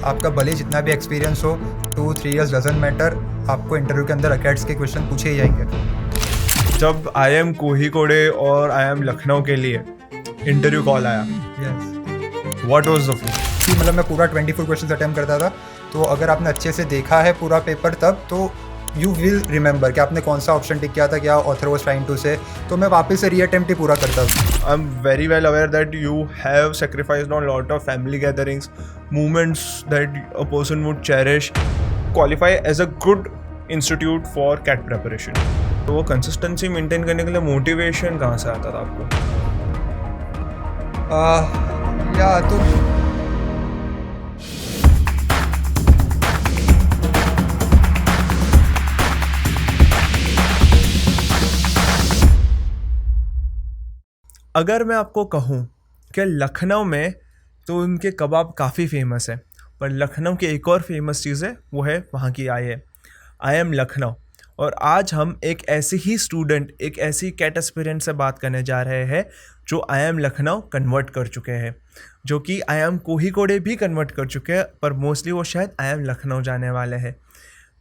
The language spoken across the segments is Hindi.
आपका भले जितना भी एक्सपीरियंस हो 2-3 years डजंट मैटर, आपको इंटरव्यू के अंदर अकेड्स के क्वेश्चन पूछे ही जाएंगे। जब आई एम कोहिकोडे और आई एम लखनऊ के लिए इंटरव्यू कॉल आया, yes what was the feel? मतलब मैं पूरा 24 क्वेश्चन अटैम्प्ट करता था, तो अगर आपने अच्छे से देखा है पूरा पेपर तब तो यू विल रिमेंबर कि आपने कौन सा ऑप्शन टिक किया था, क्या ऑथर वाज ट्राइंग टू से। तो मैं वापस से रीअटेम्प्ट ही पूरा करता था। I am very well aware that you have sacrificed on lot of family gatherings, moments that a person would cherish, qualify as a good institute for CAT preparation. तो वो कंसिस्टेंसी मेंटेन करने के लिए मोटिवेशन कहाँ से आता था आपको? या तो अगर मैं आपको कहूँ कि लखनऊ में तो उनके कबाब काफ़ी फेमस है, पर लखनऊ की एक और फेमस चीज़ है, वो है वहाँ की आई एम लखनऊ। और आज हम एक ऐसे ही स्टूडेंट, एक ऐसी कैट एस्पिरेंट से बात करने जा रहे हैं जो आई एम लखनऊ कन्वर्ट कर चुके हैं, जो कि आई एम कोहिकोडे भी कन्वर्ट कर चुके हैं, पर मोस्टली वो शायद आई एम लखनऊ जाने वाले हैं।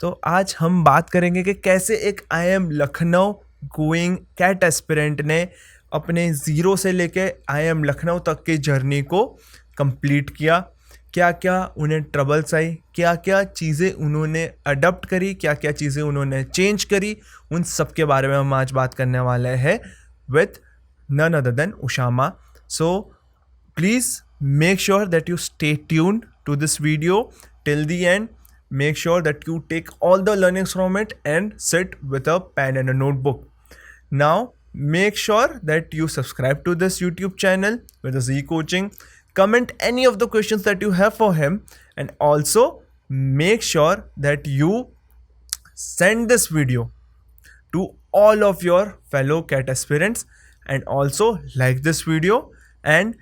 तो आज हम बात करेंगे कि कैसे एक I M Lucknow going CAT aspirant ने अपने ज़ीरो से लेके आई एम लखनऊ तक की जर्नी को कंप्लीट किया, क्या क्या उन्हें ट्रबल्स आई, क्या क्या चीज़ें उन्होंने अडॉप्ट करी, क्या क्या चीज़ें उन्होंने चेंज करी, उन सब के बारे में हम आज बात करने वाले हैं विथ नन अदर देन उशामा। So please make sure that you stay tuned to this video till the end. Make sure that you take all the learnings from it and sit with a pen and a notebook. Now, make sure that you subscribe to this YouTube channel with the Z Coaching. Comment any of the questions that you have for him, and also make sure that you send this video to all of your fellow CAT aspirants, and also like this video and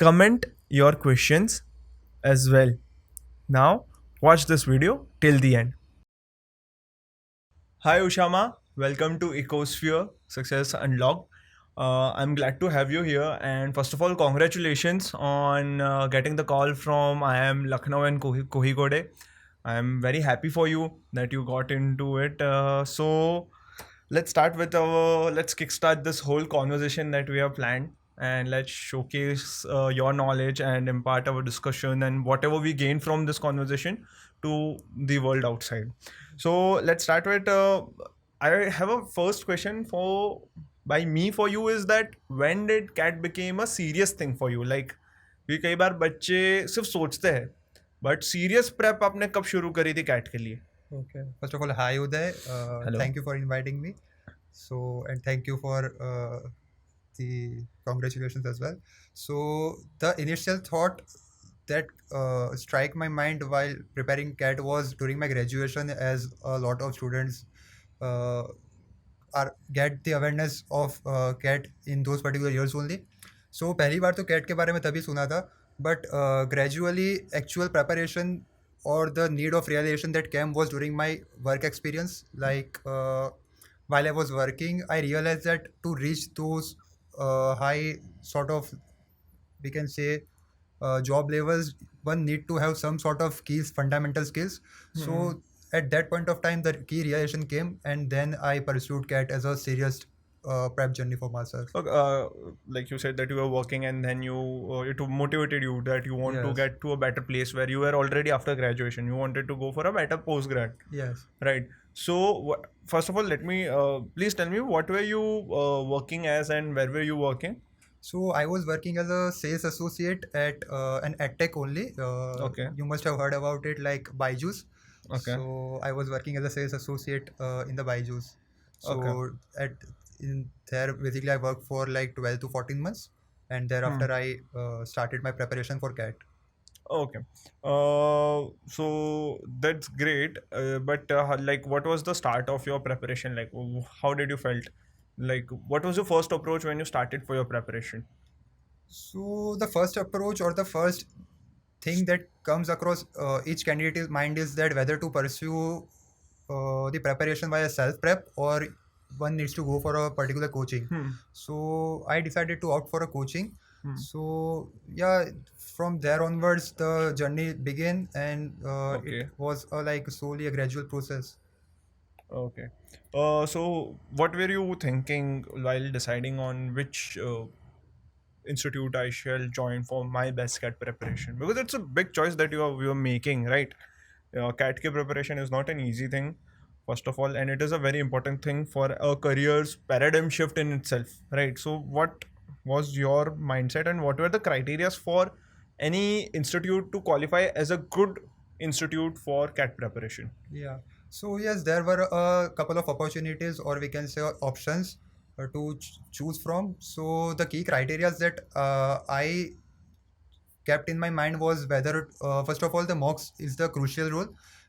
comment your questions as well. Now, watch this video till the end. Hi Ushama, welcome to Ecosphere Success Unlocked. I'm glad to have you here, and first of all, congratulations on getting the call from I am Lucknow and Kohikode. I'm very happy for you that you got into it. So let's kickstart this whole conversation that we have planned, and let's showcase your knowledge and impart our discussion and whatever we gain from this conversation to the world outside. So let's start with I have a first question for you is that when did CAT became a serious thing for you? Like भी कई बार बच्चे सिर्फ सोचते हैं, बट सीरियस प्रेप आपने कब शुरू करी थी कैट के लिए? Okay. First of all, hi Uday. Hello. Thank you for inviting me. So, and thank you for the congratulations as well. So, the initial thought that strike my mind while preparing CAT was during my graduation, as a lot of students are get the awareness of CAT in those particular years only. So, पहली बार तो CAT के बारे में तभी सुना था, but gradually actual preparation or the need of realization that came was during my work experience. Like while I was working, I realized that to reach those high sort of, we can say, job levels, one need to have some sort of keys, fundamental skills. So at that point of time, the key realization came, and then I pursued CAT as a serious prep journey for myself. Like you said that you were working, and then it motivated you that you want to Yes. get to a better place where you were already after graduation. You wanted to go for a better postgrad, Yes. right? So first of all, let me please tell me what were you working as and where were you working? So I was working as a sales associate at an edtech only. Okay. You must have heard about it, like Byju's. Okay. So I was working as a sales associate in the Byju's. So in there, basically, I worked for like 12 to 14 months, and thereafter I started my preparation for CAT. Okay. So that's great. But like, what was the start of your preparation? Like, how did you felt? Like, what was your first approach when you started for your preparation? So the first approach or the first thing that comes across each candidate's mind is that whether to pursue the preparation via self-prep or one needs to go for a particular coaching. So I decided to opt for a coaching. So yeah, from there onwards, the journey began, and it Okay. was like solely a gradual process. Okay. So what were you thinking while deciding on which institute I shall join for my best CAT preparation? Because it's a big choice that you are making, right? CAT K preparation is not an easy thing, first of all, and it is a very important thing for a career's paradigm shift in itself, right? So what was your mindset, and what were the criteria for any institute to qualify as a good institute for CAT preparation? Yeah. So yes, there were a couple of opportunities, or we can say options, to choose from. So the key criteria that I kept in my mind was whether, first of all, the mocks is the crucial role.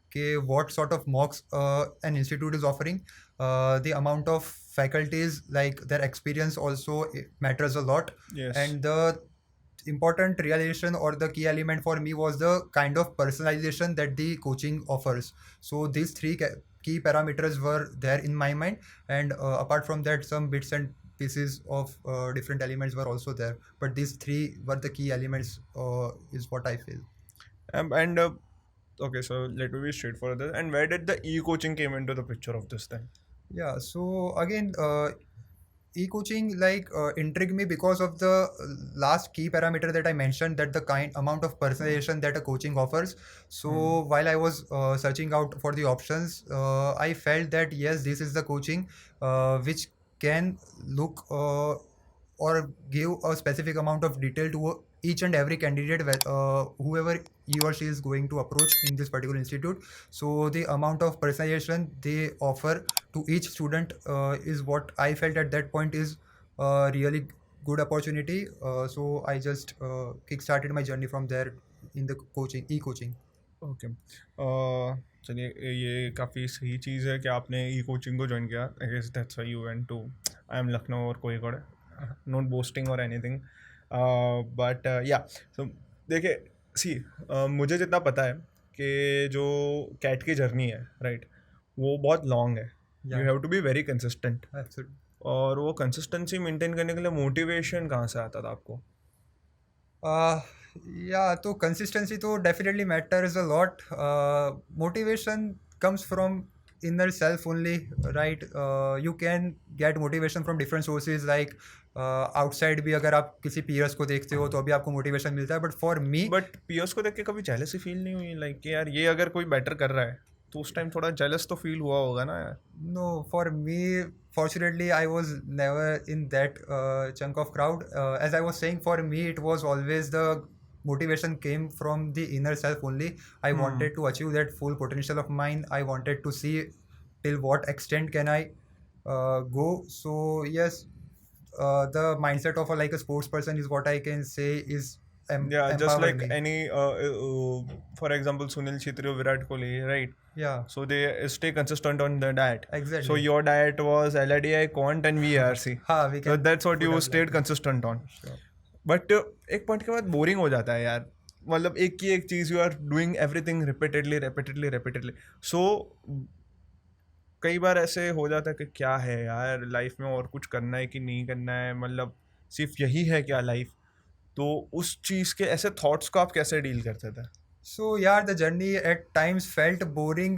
Okay, what sort of mocks an institute is offering, the amount of faculties, like their experience also matters a lot, Yes. and the important realization or the key element for me was the kind of personalization that the coaching offers. So these three key parameters were there in my mind, and apart from that, some bits and pieces of different elements were also there, but these three were the key elements, is what I feel. And okay, so let me be straightforward. And where did the e-coaching came into the picture of this then? Yeah, so again, e-coaching intrigued me because of the last key parameter that I mentioned, that the kind amount of personalization that a coaching offers. So while I was searching out for the options, I felt that yes, this is the coaching which can look or give a specific amount of detail to each and every candidate, whoever he or she is going to approach in this particular institute. So the amount of personalization they offer to each student is what I felt at that point is a really good opportunity. So I just kick-started my journey from there in the coaching, e-coaching. Okay चलिए, ये काफ़ी सही चीज़ है कि आपने ई कोचिंग को ज्वाइन किया. I guess that's why you went to I M Lucknow और Kozhikode. Not boasting or anything, but yeah. So देखिए, सी, मुझे जितना पता है कि जो कैट की जर्नी है, राइट, वो बहुत लॉन्ग है. You Yeah, have to be very consistent. absolutely. और वो कंसिस्टेंसी मेंटेन करने के लिए मोटिवेशन कहाँ से आता था आपको? Uh, yeah, so consistency to definitely matters a lot. Motivation comes from inner self only, right? You can get motivation from different sources, like outside भी अगर आप किसी peers को देखते हो तो अभी आपको motivation मिलता है, but for me, but peers को देख के कभी जेलसी फील नहीं हुई, लाइक कि यार ये अगर कोई बेटर कर रहा है तो उस टाइम थोड़ा जेलस तो फील हुआ होगा ना यार? no, for me, fortunately, I was never in that chunk of crowd. As I was saying, for me, it was always the motivation came from the inner self only. I wanted to achieve that full potential of mine. I wanted to see till what extent can I go. So yes, the mindset of like a sports person is what I can say is या just empowered like me. Any, for example Sunil Chhetri, Virat Kohli, right? Yeah, So they stay consistent on the diet. exactly. So your diet was LIDI, quant and VRC. हाँ, we So can that's what put you up stayed like that. consistent on. Sure. But एक पॉइंट के बाद बोरिंग हो जाता है यार. मतलब एक ही एक चीज़, you are doing everything repeatedly repeatedly repeatedly. So कई बार ऐसे हो जाता है कि क्या है यार लाइफ में, और कुछ करना है कि नहीं करना है, मतलब सिर्फ यही है क्या लाइफ? तो उस चीज़ के ऐसे थॉट्स को आप कैसे डील करते थे? सो यार, the journey at times felt boring,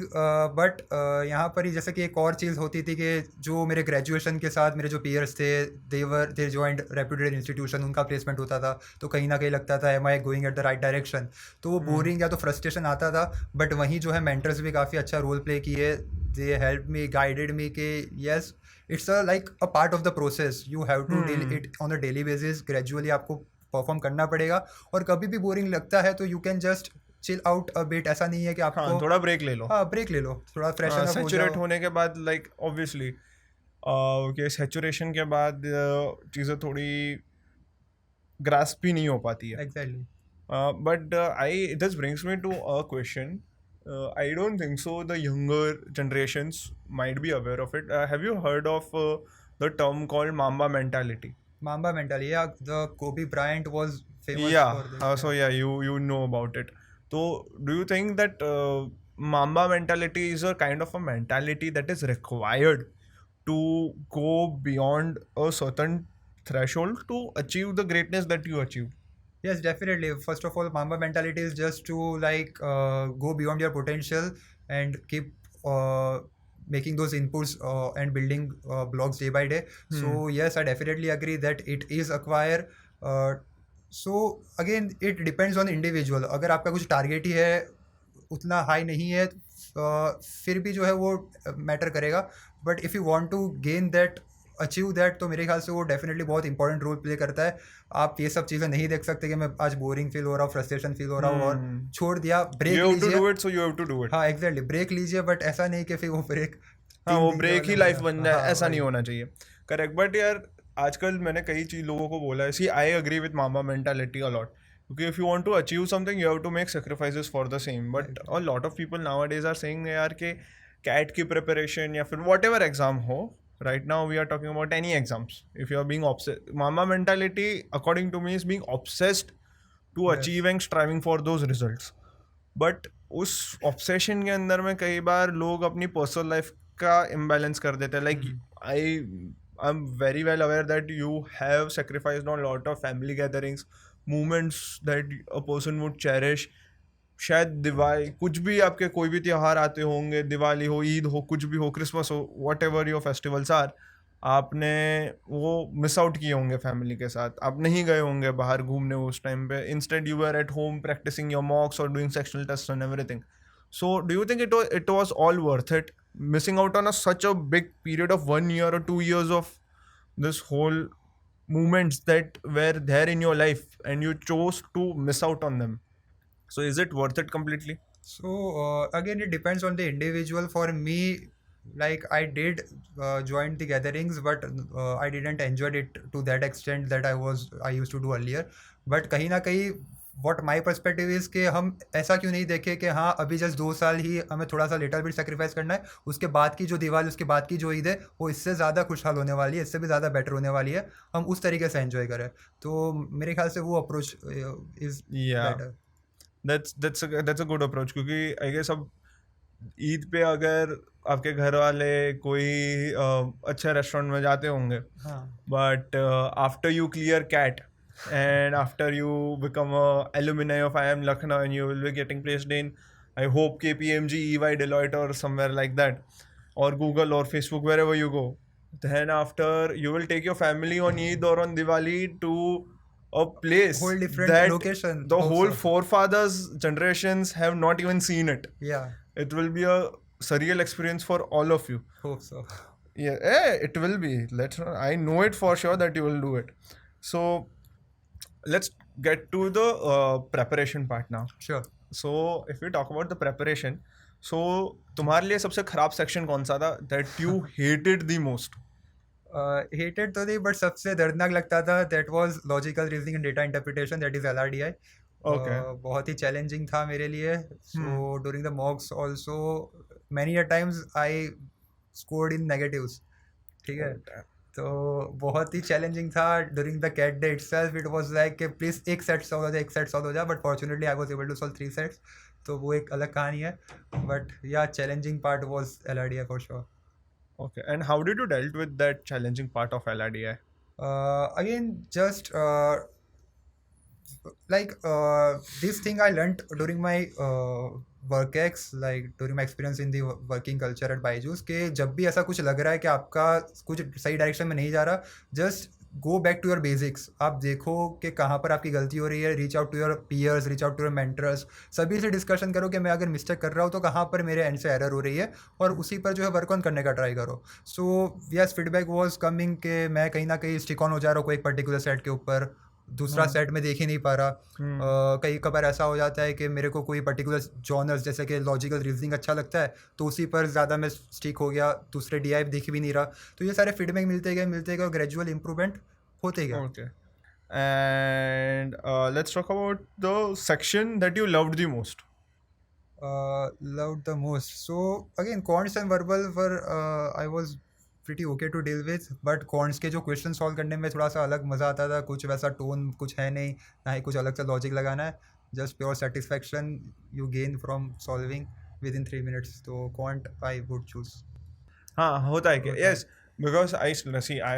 but यहाँ पर ही जैसे कि एक और चीज़ होती थी कि जो मेरे ग्रेजुएशन के साथ मेरे जो पीयर्स थे, दे जॉइंड रेप्यूटेड इंस्टीट्यूशन, उनका प्लेसमेंट होता था, तो कहीं ना कहीं लगता था am I going at the right direction. तो वो बोरिंग या तो फ्रस्ट्रेशन आता था, बट वहीं जो है मेंटर्स भी काफ़ी अच्छा रोल प्ले किए. They help me, guided me कि yes, it's like a part of the process. You have to deal it on a daily basis. Gradually आपको परफॉर्म करना पड़ेगा, और कभी भी बोरिंग लगता है तो you can just chill out a bit. ऐसा नहीं है कि हाँ, आपको, थोड़ा ब्रेक ले लो. हाँ, ब्रेक ले लो, थोड़ा फ्रेशन अप हो सैचुरेट जाओ. होने के बाद, लाइक ऑब्वियसली कि सैचुरेशन के बाद चीज़ें थोड़ी ग्रास्प भी नहीं हो पाती है. Exactly. But this brings me to a question. I don't think so. The younger generations might be aware of it. Have you heard of the term called Mamba mentality? Mamba mentality, yeah, the Kobe Bryant was famous Yeah. for this. So yeah, you know about it. So do you think that Mamba mentality is a kind of a mentality that is required to go beyond a certain threshold to achieve the greatness that you achieved? Yes, definitely. First of all, Mamba mentality is just to like go beyond your potential and keep making those inputs and building blocks day by day. So yes, I definitely agree that it is acquire. Uh, so again, it depends on individual. अगर आपका कुछ टारगेट ही है उतना हाई नहीं है फिर भी जो है वो मैटर करेगा. But if you want to gain that achieve that तो मेरे ख्याल से वो डेफिनेटली बहुत इंपॉर्टेंट रोल प्ले करता है. आप ये सब चीज़ें नहीं देख सकते कि मैं आज बोरिंग फील हो रहा हूँ, फ्रस्ट्रेशन फील हो रहा हूँ और छोड़ दिया, ब्रेक You have to लीजिए. do it, so you have to do it. हाँ एग्जैक्टली, ब्रेक लीजिए बट ऐसा नहीं कि फिर वो ब्रेक हाँ, वो ब्रेक ही लाइफ बन जाए, ऐसा नहीं हो. होना चाहिए. करेक्ट. बट यार आजकल मैंने कई चीज लोगों को बोला है, see I agree with mama mentality a lot, क्योंकि if you want to achieve something you have to make sacrifices for the same. But a lot of people nowadays are saying यार कि कैट की प्रिपरेशन या फिर वॉट एवर एग्जाम हो, right now we are talking about any exams, if you are being obsessed, mama mentality according to me is being obsessed to Yes. achieving, striving for those results. But उस ऑब्सेशन के अंदर में कई बार लोग अपनी पर्सनल लाइफ का इम्बैलेंस कर देते हैं. Like I am very well aware that you have sacrificed on lot of family gatherings, moments that a person would cherish. शायद दिवाली, कुछ भी आपके कोई भी त्यौहार आते होंगे, दिवाली हो, ईद हो, कुछ भी हो, क्रिसमस हो, whatever your festivals are, आपने वो मिस आउट किए होंगे फैमिली के साथ. आप नहीं गए होंगे बाहर घूमने उस टाइम पे. Instead you are at home practising your mocks और doing sectional test and everything. So do you think it was all worth it, missing out on such a big period of 1 year or 2 years of this whole movements that were there in your life and you chose to miss out on them? So is it worth it completely? So again, it depends on the individual. For me, like I did join the gatherings, but I didn't enjoy it to that extent that I used to do earlier. But कहीं ना कहीं what my perspective is कि हम ऐसा क्यों नहीं देखें कि हाँ अभी जस्ट 2 साल ही हमें थोड़ा सा लिटिल बिट सेक्रीफाइस करना है, उसके बाद की जो दिवाली, उसके बाद की जो ईद है वो इससे ज़्यादा खुशहाल होने वाली है, इससे भी ज़्यादा बेटर होने वाली है, हम उस तरीके से एंजॉय करें. तो मेरे ख्याल से वो approach is Yeah. Better. that's a good approach, क्योंकि आई गेस अब ईद पे अगर आपके घर वाले कोई अच्छे रेस्टोरेंट में जाते होंगे, हाँ but after you clear CAT and after you become a alumni of IIM Lucknow and you will be getting placed in, I hope, KPMG, EY, Deloitte or somewhere like that, or Google or Facebook, wherever you go, then after you will take your family on Eid or on Diwali to a place whole different that location the also. whole forefathers generations have not even seen it. Yeah, It will be a surreal experience for all of you. hope so. Yeah, it will be. I know it for sure that you will do it. So let's get to the preparation part now. Sure. So if we talk about the preparation, so तुम्हारे लिए सबसे खराब सेक्शन कौन सा था that you hated the most? Hated तो नहीं, बट सबसे दर्दनाक लगता था that was logical reasoning and data interpretation, that is LRDI. Okay. बहुत ही चैलेंजिंग था मेरे लिए. So during the mocks also many a times I scored in negatives. ठीक है, तो बहुत ही चैलेंजिंग था. During the CAT day itself it was like कि प्लीज एक सेट सॉल्व हो जाए, एक सेट सॉल्व हो जाए, but fortunately I was able to solve 3 sets. तो वो एक अलग कहानी है, but yeah challenging part was LRDI for sure. Okay, and how did you dealt with that challenging part of LRDI? Again, just like this thing I learned during my work like during my experience in the working culture at Byju's, कि जब भी ऐसा कुछ लग रहा है कि आपका कुछ सही डायरेक्शन में नहीं जा रहा, just go back to your basics. आप देखो कि कहाँ पर आपकी गलती हो रही है, reach out to your peers, reach out to your mentors, सभी से डिस्कशन करो कि मैं अगर मिस्टेक कर रहा हूँ तो कहाँ पर मेरे एंड से एरर हो रही है, और उसी पर जो है वर्क ऑन करने का ट्राई करो. So yes, feedback was coming कि मैं कहीं ना कहीं स्टिक ऑन हो जा रहा हूँ कोई एक पर्टिकुलर सेट के ऊपर, दूसरा सेट में देख ही नहीं पा रहा. कई कबार ऐसा हो जाता है कि मेरे को कोई पर्टिकुलर जॉनर्स जैसे कि लॉजिकल रीजनिंग अच्छा लगता है तो उसी पर ज़्यादा मैं स्टिक हो गया, दूसरे DI देख भी नहीं रहा. तो ये सारे फीडबैक मिलते गए और ग्रेजुअल इंप्रूवमेंट होते गया. Okay. And let's talk about the section that you loved the most. Loved the most. So again, quants and verbal were I was pretty okay to deal with, but quants के जो क्वेश्चन सॉल्व करने में थोड़ा सा अलग मज़ा आता था. कुछ वैसा टोन कुछ है नहीं, ना ही कुछ अलग सा लॉजिक लगाना है, just pure satisfaction you gain from solving with in 3 minutes. तो क्वांट आई वुड चूज. हाँ, होता है कि yes, Because I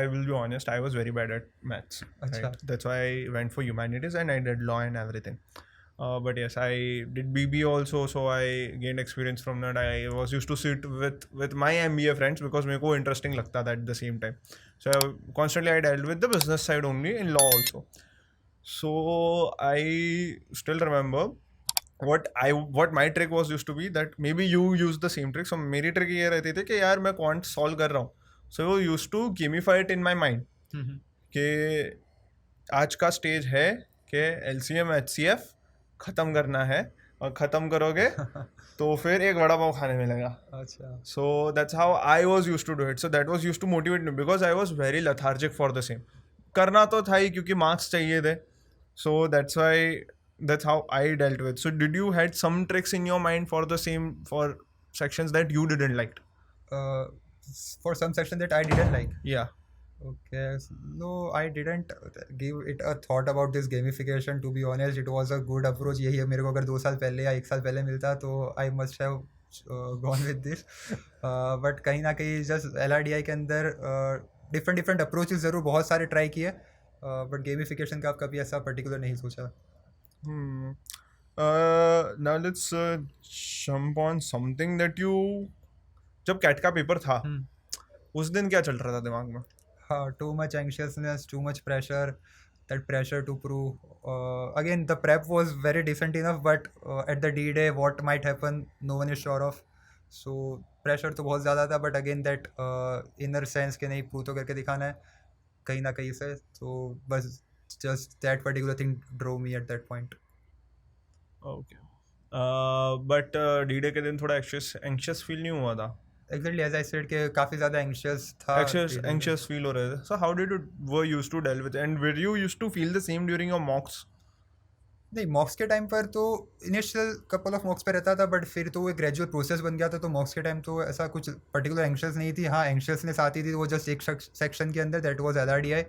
will be honest, I was very bad at maths. Acha. Right? That's why I went for humanities and I did law and everything. But yes, I did BB also, so I gained experience from that. I was used to sit with my MBA friends because मेरे को interesting लगता था at the same time. So constantly I dealt with the business side only in law also. So I still remember what my trick was used to be that maybe you use the same trick. So मेरी trick ये रहती थी कि यार मैं quant solve कर रहा हूँ. So वो used to gamify it in my mind कि आज का स्टेज है कि LCM HCF ख़त्म करना है और ख़त्म करोगे तो फिर एक वड़ा पाव खाने मिलेगा. अच्छा. So that's how I was used to do it. So that was used to motivate me because I was very lethargic for the same. करना तो था ही क्योंकि marks चाहिए थे. So that's how I dealt with. So did you had some tricks in your mind for the same, for sections that you didn't like? For some section that I didn't like. Yeah. Okay, no, I didn't give it a thought about this gamification. To be honest, it was a good approach. यही है, मेरे को अगर 2 साल पहले या 1 साल पहले मिलता तो I must have gone with this. But कहीं ना कहीं just LRDI के अंदर different approaches ज़रूर बहुत सारे ट्राई किए, but gamification का आप कभी ऐसा पर्टिकुलर नहीं सोचा. Now let's jump on something that you, जब कैट का पेपर था उस दिन क्या चल रहा था दिमाग में? Too much anxiousness, too much pressure, that pressure to prove. Again, the prep was very decent enough, but at the D-Day, what might happen, no one is sure of. So pressure तो बहुत ज़्यादा था, but again that inner sense के नहीं prove तो करके दिखाना है कहीं ना कहीं से. तो बस just that particular thing drove me at that point. Okay. But D-Day के दिन थोड़ा anxious feel नहीं हुआ था? Exactly, as I said कि काफ़ी ज़्यादा anxious था. Anxious feel हो रहे थे. So how did you were used to deal with it? And were you used to feel the same during your mocks? नहीं, मॉक्स के टाइम पर तो इनिशियल कपल ऑफ मॉक्स पे रहता था, बट फिर तो वो एक ग्रेजुअल प्रोसेस बन गया था. तो मॉक्स के टाइम तो ऐसा कुछ पर्टिकुलर एंक्शस नहीं थी. हाँ, एंक्शसनेस आती थी वो जस्ट एक सेक्शन के अंदर, दैट वाज LRDI,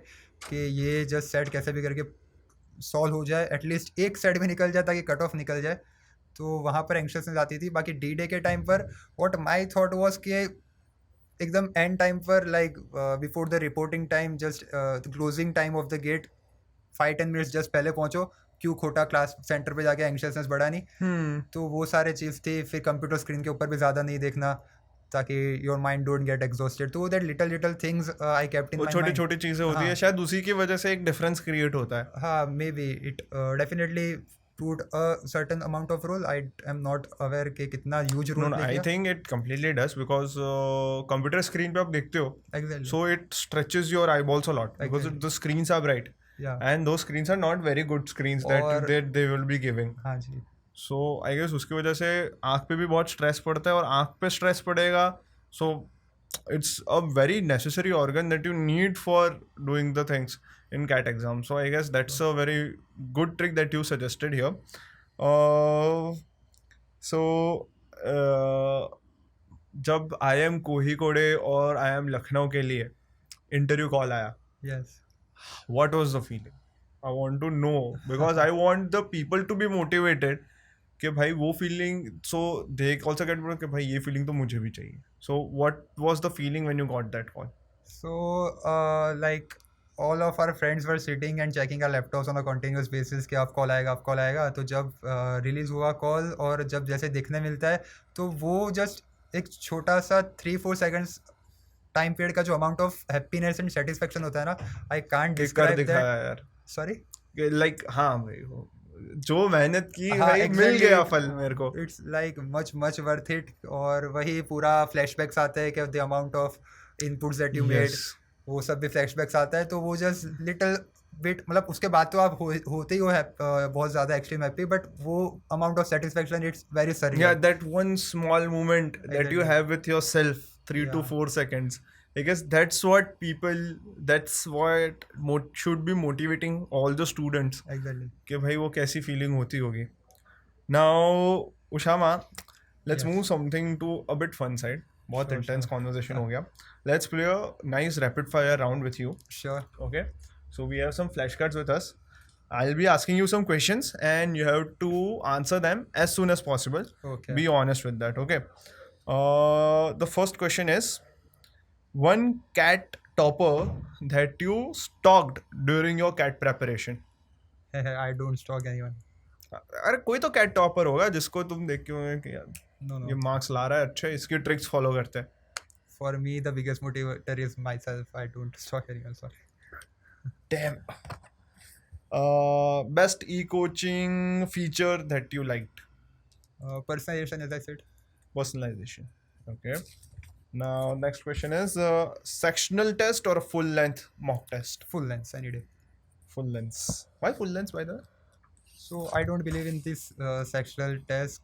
कि ये जस्ट सेट कैसे भी करके सॉल्व हो जाए, एटलीस्ट एक सेट भी निकल जाए ताकि कट ऑफ निकल जाए. तो वहाँ पर एंक्शसनेस आती थी. बाकी D-Day के टाइम पर व्हाट माई थॉट वाज कि एकदम एंड टाइम पर, like before the reporting time, just closing time of the gate 5-10 minutes just पहले पहुँचो, क्यों खोटा क्लास सेंटर पे जाके एंक्शसनेस बढ़ा नहीं. तो वो सारे चीज़ थी. फिर कंप्यूटर स्क्रीन के ऊपर भी ज़्यादा नहीं देखना ताकि your mind don't get exhausted. तो that little things I kept in my mind. छोटी चीज़ें होती है, शायद उसी की वजह से एक डिफरेंस क्रिएट होता है. हाँ, may be it definitely played a certain amount of role. I am not aware कि कितना huge role. No, I think it completely does because computer screen पे आप देखते हो, exactly. So it stretches your eyeballs a lot because Exactly. the screens are bright. Yeah. And those screens are not very good screens that they will be giving. हाँ जी. So I guess उसकी वजह से आँख पे भी बहुत स्ट्रेस पड़ता है, और आँख पे स्ट्रेस पड़ेगा, so it's a very necessary organ that you need for doing the things in CAT exam. So I guess that's a very good trick that you suggested here. जब IIM कोझिकोडे और IIM लखनऊ के लिए इंटरव्यू कॉल आया, Yes. what was the feeling? I want to know because I want the people to be motivated कि भाई वो feeling, so they also get कि भाई ये फीलिंग तो मुझे भी चाहिए. So what was the feeling when you got that call? So like all of our friends were sitting and checking our laptops on a continuous basis कि आप कॉल आएगा. तो जब रिलीज़ हुआ कॉल और जब जैसे देखने मिलता है, तो वो जस्ट एक छोटा सा 3-4 सेकंड्स टाइम पीरियड का जो amount of happiness and satisfaction होता है ना, I can't describe that. Sorry, like हाँ भाई जो मेहनत की भाई मिल गया फल मेरे को. It's like much worth it. और वही पूरा फ्लैशबैक्स आता है कि the amount of inputs that you made, वो सब भी फ्लैशबैक्स आता है. तो वो जस्ट लिटिल बिट, मतलब उसके बाद तो आप होते ही हो बहुत ज़्यादा एक्सट्रीम हैप्पी, बट वो amount of satisfaction it's very surreal. Yeah, that one small moment that you have with yourself, 3 to 4 seconds. I guess that's what should be motivating all the students. Exactly. कि भाई वो कैसी feeling होती होगी. Now, Ushama, let's move something to a bit fun side. बहुत intense conversation हो गया. Let's play a nice rapid fire round with you. Sure. Okay. So we have some flashcards with us. I'll be asking you some questions and you have to answer them as soon as possible. Okay. Be honest with that, okay? The first question is, one cat topper that you stalked during your cat preparation. I don't stalk anyone. अरे कोई तो कैट टॉपर होगा जिसको तुम देख के होंगे कि यार No, ये no. मार्क्स ला रहा है, अच्छे इसकी ट्रिक्स फॉलो करते हैं. For me, the biggest motivator is myself. I don't stalk anyone. Sorry. Damn. Best e-coaching feature that you liked? Personalization, as I said. Personalization. Okay. Now next question is sectional test or a full length mock test? Full length any day. Full lengths. Why full lengths by the way? So I don't believe in this sectional test.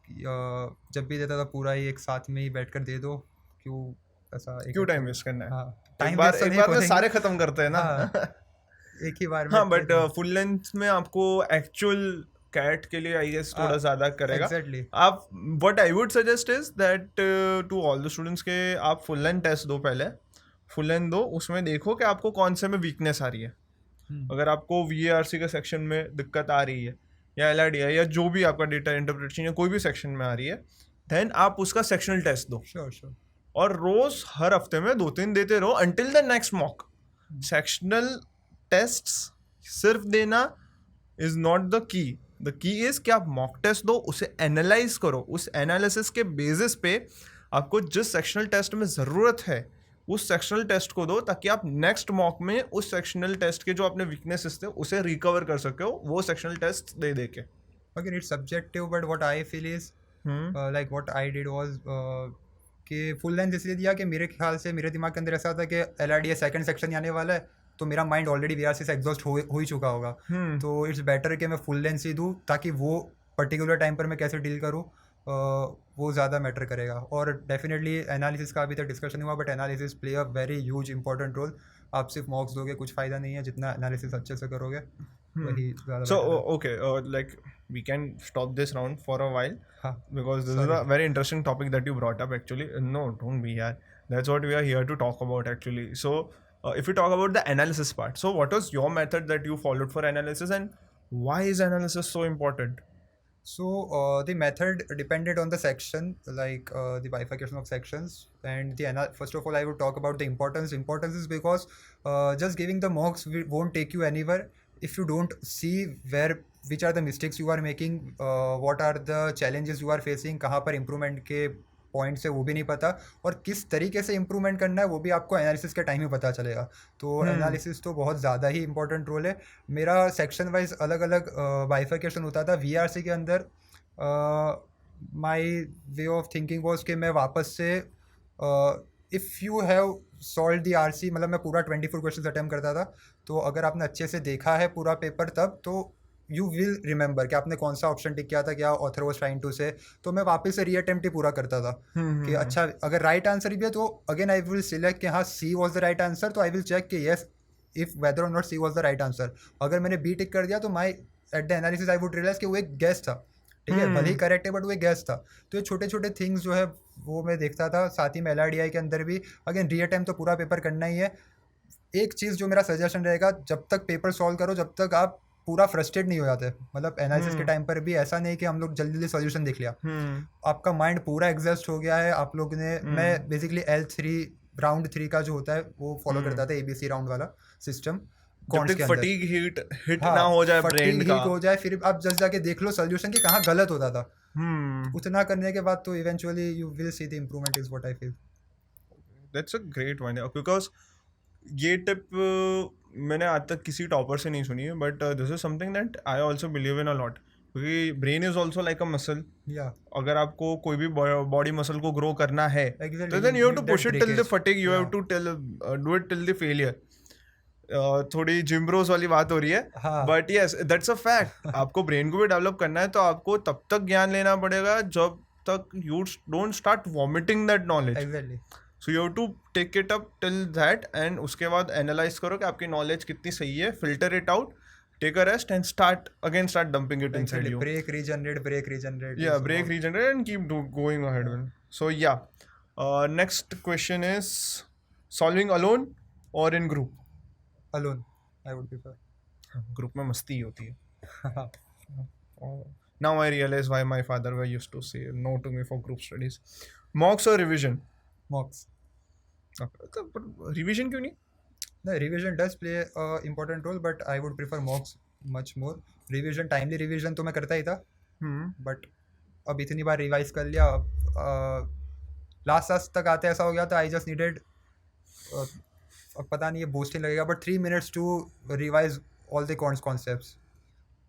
जब भी देता था पूरा ही एक साथ में ही बैठकर दे दो. क्यों ऐसा क्यों टाइम वेस्ट करना है? हाँ, एक time बार waste तो एक नहीं बार में करेंगे. सारे खत्म करते हैं ना. हाँ, एक ही बार में. हाँ बट फुल लेंथ में आपको एक्चुअल कैट के लिए आई गेस थोड़ा ज़्यादा करेगा. Exactly. आप what I would suggest is that to all the students के आप फुल लेंथ टेस्ट दो पहले. फुल लेंथ दो, उसमें देखो कि आपको कौन से में वीकनेस आ रही है. अगर आपको VARC के सेक्शन में दिक्कत आ रही है या LRDI या जो भी आपका डेटा इंटरप्रिटेशन या कोई भी सेक्शन में आ रही है, देन आप उसका सेक्शनल टेस्ट दो. Sure. और रोज हर हफ्ते में 2-3 देते रहो until the next mock. Sectional tests सिर्फ देना is not the key. The key is कि आप मॉक टेस्ट दो, उसे एनालाइज करो. उस एनालिसिस के बेसिस पे आपको जिस सेक्शनल टेस्ट में ज़रूरत है उस सेक्शनल टेस्ट को दो, ताकि आप नेक्स्ट मॉक में उस सेक्शनल टेस्ट के जो आपने वीकनेसेस थे उसे रिकवर कर सके हो वो सेक्शनल टेस्ट दे दे के. Again, it's subjective, but what I feel is like what I did was कि फुल लेंथ इसलिए दिया कि मेरे ख्याल से मेरे दिमाग के अंदर ऐसा था कि LRDA सेकंड सेक्शन आने वाला है, तो मेरा माइंड ऑलरेडी VRC से एग्जॉस्ट हो ही चुका होगा. तो इट्स बेटर कि मैं फुल लेंथ ही दूँ, ताकि वो पर्टिकुलर टाइम पर मैं कैसे डील करूँ वो ज़्यादा मैटर करेगा. और डेफिनेटली एनालिसिस का अभी तक डिस्कशन हुआ, but analysis play a very huge important role. आप सिर्फ मॉक्स दोगे कुछ फ़ायदा नहीं है, जितना एनालिसिस अच्छे से करोगे वही ज़्यादा. So okay, like we can stop this round for a while. हाँ, Because this is a very interesting topic that you brought up actually. No, don't be here. That's what we are here to talk about actually. So if we talk about the analysis part, so what was your method that you followed for analysis, and why is analysis so important? So the method depended on the section, like the bifurcation of sections, and first of all I would talk about the importance. Importance is because just giving the mocks won't take you anywhere if you don't see which are the mistakes you are making, what are the challenges you are facing, कहाँ पर improvement के पॉइंट्स है वो भी नहीं पता, और किस तरीके से इम्प्रूवमेंट करना है वो भी आपको एनालिसिस के टाइम में पता चलेगा. तो एनालिसिस तो बहुत ज़्यादा ही इंपॉर्टेंट रोल है. मेरा सेक्शन वाइज अलग अलग बाइफर्केशन होता था. VRC के अंदर my way of thinking was कि मैं वापस से if you have solve the RC, मतलब मैं पूरा 24 क्वेश्चन अटैम्प्ट करता था. तो अगर आपने अच्छे से देखा है पूरा पेपर तब तो यू विल रिमेंबर कि आपने कौन सा ऑप्शन टिक किया था, क्या ऑथर वाज ट्राइंग टू से. तो मैं वापस से रीअटेम्प्ट ही पूरा करता था कि अच्छा अगर राइट आंसर भी है तो अगेन आई विल सिलेक्ट कि हाँ C was the right answer. तो आई विल चेक कि येस इफ वेदर और not C was the right answer. अगर मैंने B टिक कर दिया तो my at the analysis I would realize कि वो एक गेस था. ठीक है, भले ही करेक्ट है बट वो एक गेस था. तो ये छोटे छोटे थिंग्स जो है वो मैं देखता था. साथ ही में LRDI के अंदर भी अगेन रीअटेम्प्ट तो पूरा पेपर करना ही है. एक चीज़ जो मेरा सजेशन रहेगा, जब तक पेपर सॉल्व करो जब तक आप पूरा फ्रस्ट्रेट नहीं हो जाते. मतलब एनालिसिस के टाइम पर भी ऐसा नहीं कि हम लोग जल्दी जल्दी सॉल्यूशन देख लिया. आपका माइंड पूरा एग्जॉस्ट हो गया है. आप लोग ने मैं बेसिकली L3 राउंड 3 का जो होता है वो फॉलो करता था, ABC राउंड वाला सिस्टम. फटीग हिट ना हो जाए, ब्रेन का हो जाए, फिर आप जस्ट जाके देख लो सॉल्यूशन कि कहाँ गलत होता था. उतना करने के बाद तो eventually you will see the improvement is what I feel. That's a great one, because ये टिप मैंने आज तक किसी टॉपर से नहीं सुनी है, but this is something that I also believe in a lot. क्योंकि brain is also like a muscle. अगर आपको कोई भी बॉडी मसल को ग्रो करना है तो then you have to push it till the fatigue, you have to do it till the failure. थोड़ी जिम ब्रोस वाली बात हो रही है, but yes that's a fact. आपको ब्रेन को भी डेवलप करना है तो आपको तब तक ज्ञान लेना पड़ेगा जब तक you don't start vomiting that knowledge. So you have to take it up till that, and उसके बाद एनालाइज करो कि आपकी नॉलेज कितनी सही है, filter it out, take a rest and start dumping it inside you. Break, regenerate. Yeah, break, regenerate and keep going ahead. So yeah, next question is solving alone or in group? Alone, I would prefer. Group में मस्ती होती है. Now I realize why my father used to say no to me for group studies. Mocks or revision? Mocks. तो रिवीजन क्यों नहीं? No, revision does play a important role, but I would prefer mocks much more. Revision, timely revision तो मैं करता ही था, बट अब इतनी बार रिवाइज कर लिया, लास्ट तक आते ऐसा हो गया था, आई जस्ट नीडेड, अब पता नहीं ये बूस्टिंग लगेगा, but 3 minutes to revise all the concepts,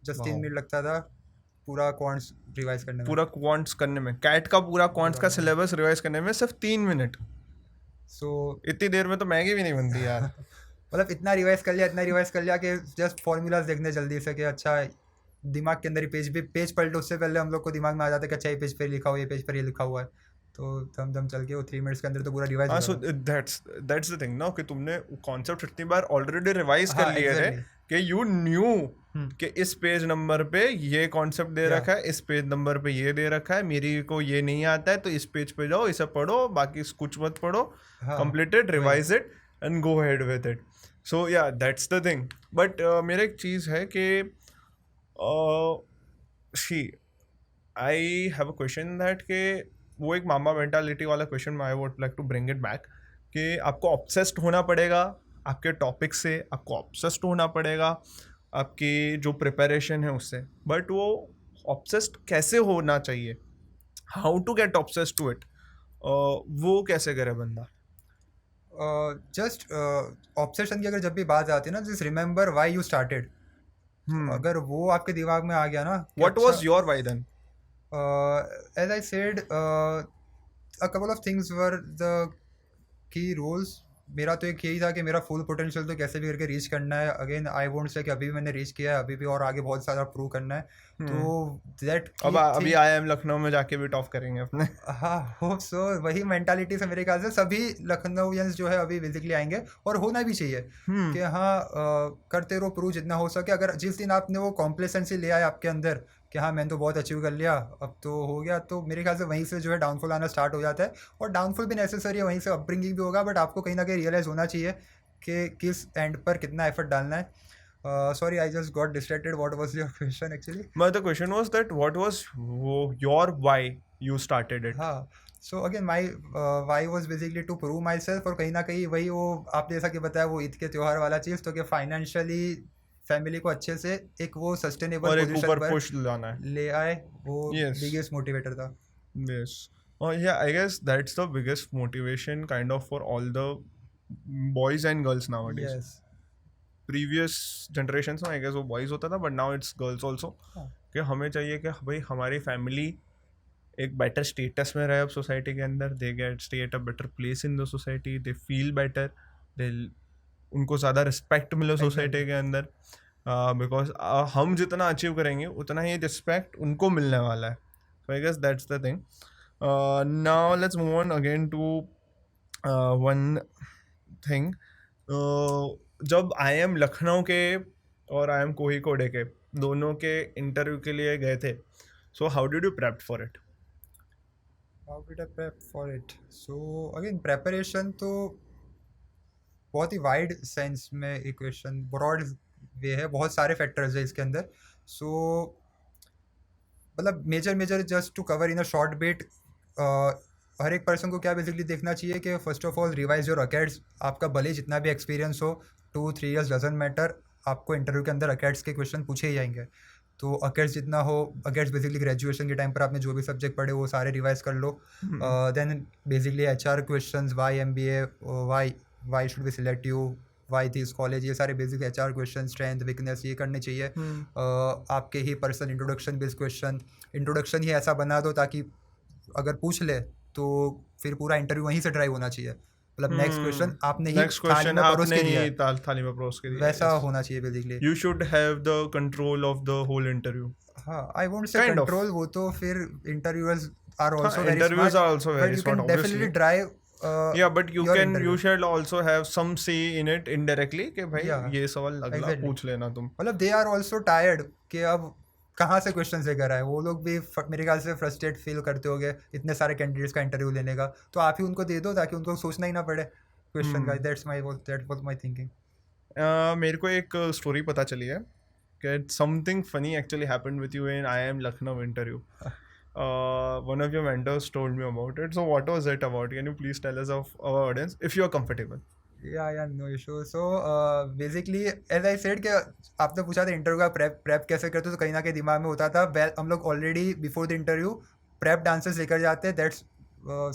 just 3 minute लगता था पूरा कॉन्स रिवाइज करने में. पूरा क्वांट्स करने में, कैट का पूरा क्वांट्स का सिलेबस रिवाइज करने में सिर्फ 3 मिनट. सो इतनी देर में तो मैगी भी नहीं बनती यार. मतलब इतना रिवाइज कर लिया कि जस्ट फॉर्मूलाज देखने जल्दी से कि अच्छा दिमाग के अंदर ही पेज पलट लो, उससे पहले हम लोग को दिमाग में आ जाता है कि अच्छा ये पेज पर लिखा हुआ है, ये पेज पर ये लिखा हुआ है, तो दम चल के वो 3 minutes के अंदर तो पूरा रिवाइज हाँ, सो दैट्स द थिंग ना कि तुमने कॉन्सेप्ट इतनी बार ऑलरेडी रिवाइज कर लिए थे कि यू न्यू कि इस पेज नंबर पे ये कॉन्सेप्ट दे रखा है, इस पेज नंबर पे ये दे रखा है, मेरी को ये नहीं आता है तो इस पेज पे जाओ, इसे पढ़ो, बाकी कुछ मत पढ़ो, completed, revise it and go head with it. So या दैट्स द थिंग. बट मेरा एक चीज़ है कि I have a question that के वो एक मामा मेंटालिटी वाला question I would like to bring it back कि आपको ऑब्सेस्ड होना पड़ेगा आपके टॉपिक से, आपको ऑब्सेस्ड होना पड़ेगा आपकी जो प्रिपरेशन है उससे, बट वो ऑब्सेस्ड कैसे होना चाहिए, how to get obsessed to it, वो कैसे करे बंदा? जस्ट ऑब्सेशन की अगर जब भी बात आती है ना, just remember why you started. अगर वो आपके दिमाग में आ गया ना, what was your why then? as I said, a couple of things were the key roles. मेरा तो एक यही था कि मेरा फुल पोटेंशियल तो कैसे भी करके रीच करना है. अगेन आई वोंट से कि अभी भी मैंने रीच किया है, अभी भी और आगे बहुत सारा प्रूव करना है. तो दैट अब अभी आई एम लखनऊ में जाके भी टॉप करेंगे अपने. हाँ, होप सो. वही मेंटालिटी से मेरे ख्याल से सभी लखनऊियंस जो है अभी बेसिकली आएंगे, और होना भी चाहिए कि हाँ, करते रहो प्रूव जितना हो सके. अगर जिस दिन आपने वो कॉम्प्लेसेंसी ले आए आपके अंदर कि हाँ मैंने तो बहुत अचीव कर लिया, अब तो हो गया, तो मेरे ख्याल से वहीं से जो है डाउनफॉल आना स्टार्ट हो जाता है. और डाउनफॉल भी नेसेसरी है, वहीं से अपब्रिंगिंग भी होगा, बट आपको कहीं ना कहीं रियलाइज़ होना चाहिए कि किस एंड पर कितना एफर्ट डालना है. Sorry, I just got distracted. What was your question actually? But the question was that what was your why you started it? हाँ, so again my why was basically to prove myself, और कहीं ना कहीं वही वो आपने जैसा कि बताया वो ईद के त्योहार वाला चीज़, तो कि फाइनेंशियली फैमिली को अच्छे से एक वो सस्टेनेबल और एक पोजीशन ऊपर पर पुश लाना है, ले आए, वो Yes. बिगेस्ट मोटिवेटर था. yes. Oh yeah, I guess that's the biggest motivation kind of for all the boys and girls nowadays. Yes. Previous generation में आई गेस वो बॉयज़ होता था, but now it's girls also. हाँ. कि हमें चाहिए कि भाई हमारी फैमिली एक बेटर स्टेटस में रहे अब सोसाइटी के अंदर, they get stay at a better place in the society, they feel better, they उनको ज़्यादा रिस्पेक्ट मिले सोसाइटी के अंदर, बिकॉज हम जितना अचीव करेंगे उतना ही रिस्पेक्ट उनको मिलने वाला है. So I guess that's the thing. Now let's move on again to one thing. जब आई एम लखनऊ के और आई एम कोहिकोडे के दोनों के इंटरव्यू के लिए गए थे, so how did you prep for it? How did I prep for it? So again preparation तो बहुत ही वाइड सेंस में इक्वेशन, ब्रॉड वे है, बहुत सारे फैक्टर्स है इसके अंदर. सो मतलब major just to cover in a short bit, हर एक पर्सन को क्या बेसिकली देखना चाहिए कि first of all revise your acads. आपका भले जितना भी एक्सपीरियंस हो, 2-3 years डजंट मैटर, आपको इंटरव्यू के अंदर अकेड्स के क्वेश्चन पूछे ही जाएंगे. तो अकेड्स जितना हो, अकेड्स बेसिकली ग्रेजुएशन के टाइम पर आपने जो भी सब्जेक्ट पढ़े वो सारे रिवाइज कर लो. Then basically HR questions, why MBA, why should be select you, why this college, ये सारे basic HR question, strength weakness, ये करने चाहिए. आपके ही personal introduction based question, introduction ही ऐसा बना दो ताकि अगर पूछ ले तो फिर पूरा इंटरव्यू वहीं से ड्राइव होना चाहिए. मतलब नेक्स्ट क्वेश्चन आपने ही थाली में परोस के दिया है, थाली में परोस के दिया, वैसा होना चाहिए basically. You should have the control of the whole interview. हाँ, I won't say Kind of. Control, वो तो फिर interviewers are also very interviewers smart, are also very but you smart, can definitely obviously. Drive. Yeah, but you your can interview. you should also have some say in it indirectly कि भाई Yeah, ये सवाल अगला exactly. पूछ लेना तुम. मतलब दे आर ऑल्सो टायर्ड कि अब कहाँ से क्वेश्चन लेकर आए. वो लोग भी मेरे ख्याल से फ्रस्ट्रेट फील करते होंगे इतने सारे कैंडिडेट्स का इंटरव्यू लेने का, तो आप ही उनको दे दो ताकि उनको सोचना ही ना पड़े क्वेश्चन का. That was my thinking. मेरे को एक स्टोरी पता चली है कि something funny actually happened with you in I M Lucknow interview. one of your mentors told me about it. So what was it about? Can you please tell us of our audience if you are comfortable? या no issue. So basically as I said कि आपने पूछा था इंटरव्यू का प्रेप कैसे करते हो, तो कहीं ना कहीं दिमाग में होता था. हम लोग already before the interview prep answers लेकर जाते हैं, दैट्स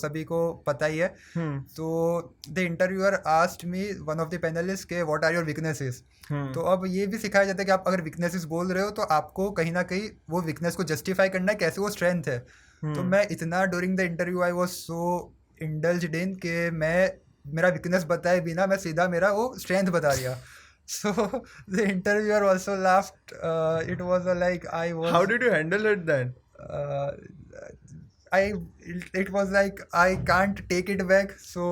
सभी को पता ही है. तो the interviewer asked me, one of the panelist, के व्हाट आर योर वीकनेसेस. तो अब ये भी सिखाया जाता है कि आप अगर वीकनेसेस बोल रहे हो तो आपको कहीं ना कहीं वो वीकनेस को जस्टिफाई करना है कैसे वो स्ट्रेंथ है. तो मैं इतना during the interview I was so indulged in कि मैं मेरा वीकनेस बताए बिना मैं सीधा मेरा वो स्ट्रेंथ बता दिया. So the interviewer also laughed. It was like I was. How did you handle it then? Uh, it was like I can't take it back. So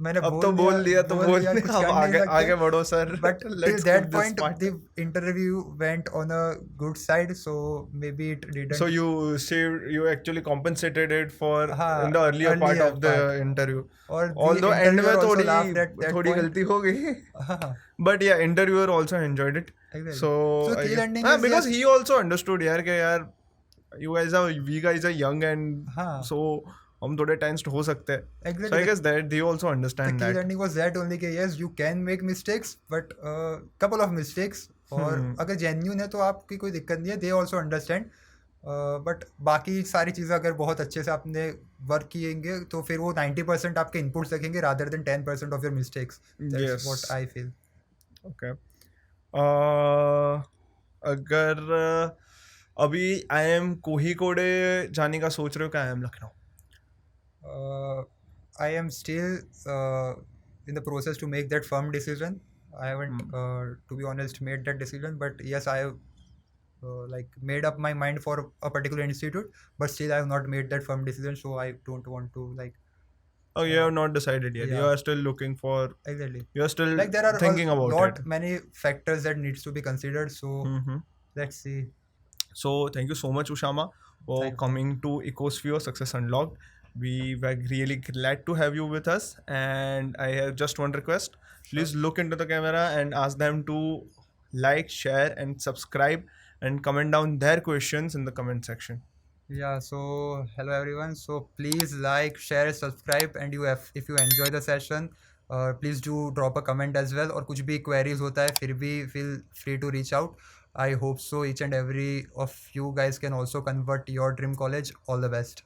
मैंने अब तो बोल दिया तो बोल दिया, कुछ अब कर नहीं सकते. आगे बढ़ो sir. But till Let's that skip this point part. the interview went on a good side, so maybe it didn't. So you actually compensated it for हाँ, in the earlier part earlier of the part. interview. और the Although end में interviewer also laughed at that थोड़ी point. गलती हो गई. हाँ, But yeah, interviewer also enjoyed it. exactly. So So I till guess- ending is because yes. he also understood यार कि यार we guys are young and हाँ. so हम थोड़े tensed हो सकते हैं. Exactly. So I guess that they also The understand key that. learning was that only कि yes you can make mistakes, but couple of mistakes. और अगर genuine है तो आपकी कोई दिक्कत नहीं है, they also understand. बट बाकी सारी चीज़ें अगर बहुत अच्छे से आपने वर्क किएंगे तो फिर वो 90% आपके इनपुट्स देखेंगे rather than 10% of your mistakes. That's Yes. what I feel. Okay. अगर अभी IIM कोहीकोडे जाने का सोच रहे हो क्या IIM Lucknow? I am still in the process to make that firm decision. I haven't, to be honest, made that decision. But yes, I have like made up my mind for a particular institute. But still, I have not made that firm decision. So I don't want to like. Oh, you have not decided yet. You yeah. are still looking for. Exactly. You are still Like there are thinking a about lot it. many factors that needs to be considered. So let's see. So thank you so much, Ushama, for Thank you. coming to Ecosphere Success Unlocked. We were really glad to have you with us. And I have just one request. Please look into the camera and ask them to like, share, and subscribe, and comment down their questions in the comment section. Yeah, so hello everyone. So please like, share, subscribe, and if you enjoy the session, please do drop a comment as well. और कुछ भी queries होता है फिर भी feel free to reach out. I hope so each and every of you guys can also convert your dream college. All the best.